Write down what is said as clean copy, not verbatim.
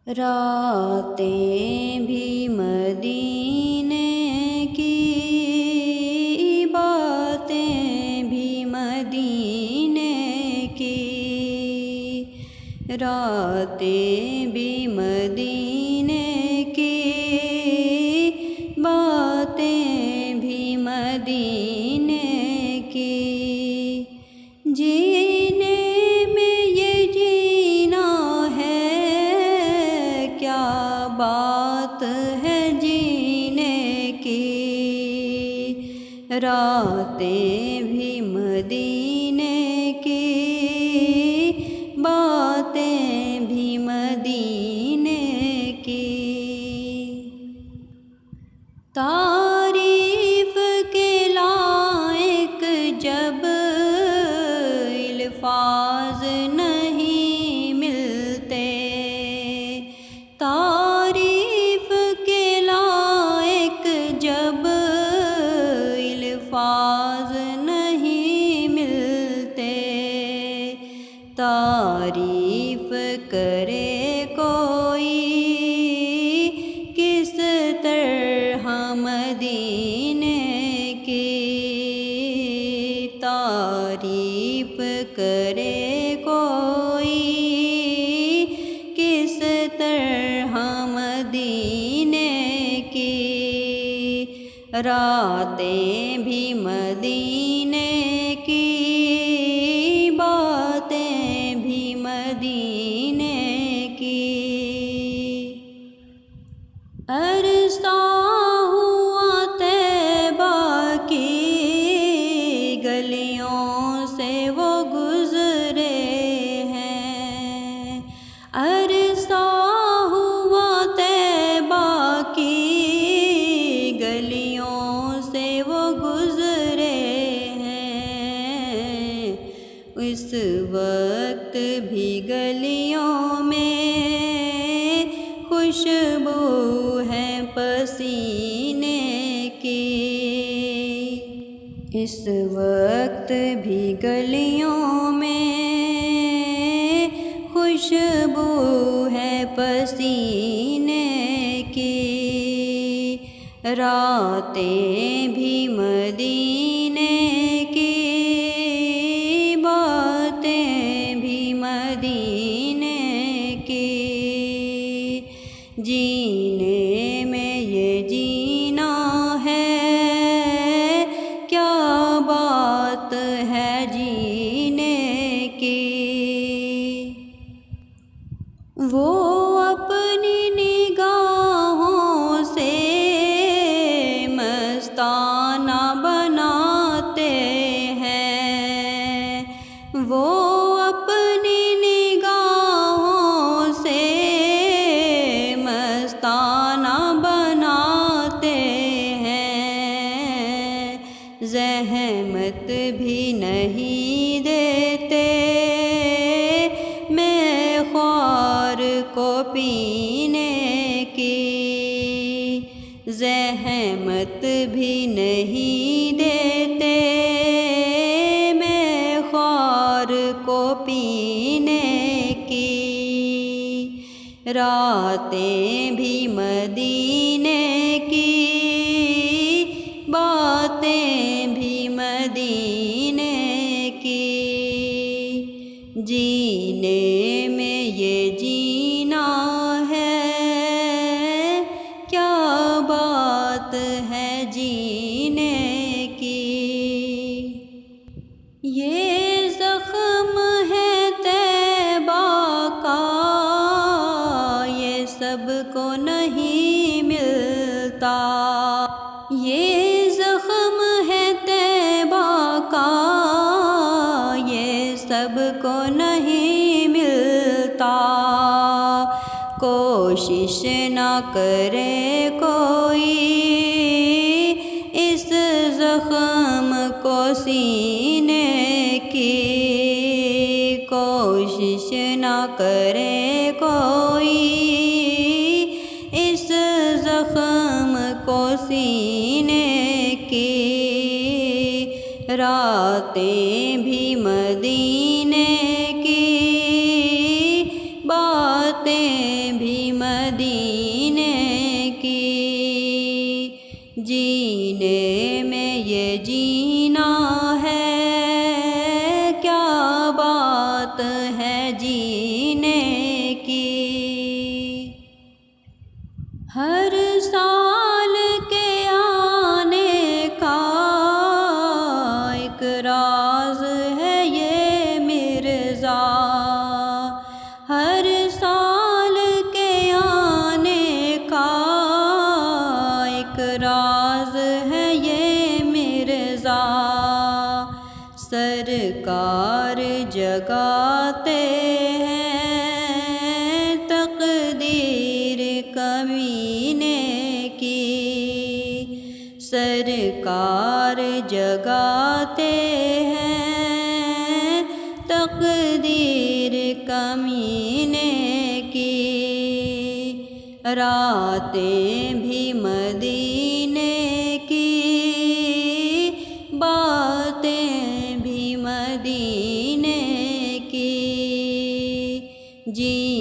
रातें भी मदीने की, बातें भी मदीने की, रातें भी मदीने की, बातें भी मदीने की। जीने में ये जीना है, क्या बात है जीने की, रातें भी मदीने की, बातें भी मदीने की। तारीफ के लायक जब अल्फाज नहीं मिलते, तारीफ के लायक जब अल्फाज नहीं मिलते, तारीफ करे कोई किस तरह मदीने की, तारीफ करे कोई किस तरह मदीने की, रातें भी मदीने की, बातें भी मदीने की। अरसा हुआ तैबा की गलियों से वो गुज़रे हैं, अरसा हुआ तैबा की गलियों से वो गुज़रे हैं, इस वक्त भी गलियों में खुशबू है पसीने की, इस वक्त भी गलियों में खुशबू है पसीने की, रातें भी मदीने की, बातें भी मदीने की। जीने में ये जीना है, क्या बात है जीने की, वो अपनी निगाहों से मस्ताना बनाते हैं, वो अपनी निगाहों से मस्ताना बनाते हैं, ज़हमत भी नहीं देते मैं ख्वार को पीने की, ज़हमत भी नहीं देते मैं ख्वार को पीने की, रातें भी मदीने की, बातें भी मदीने की। जीने में ये जीना है, क्या बात है जीने की, ये ज़ख्म है तैबा का, ये सबको नहीं मिलता, ये ज़ख्म है तैबा का, ये सबको नहीं मिलता, कोशिश ना करे कोई इस ज़ख्म को सीने की, कोशिश ना करे कोई इस ज़ख्म को सीने की, रातें भी मदीने की, बातें भी मदीने की। जीने में ये जीना है, क्या बात है जीने की। हर साल के आने का एक राज है ये मिर्ज़ा। हर साल के आने का एक राज है ये मिर्ज़ा। सरकार जगाते हैं तकदीर कमीने की। सरकार जगाते हैं तकदीर कमीने की। रातें भी मदीने की, बातें भी मदीने की। जी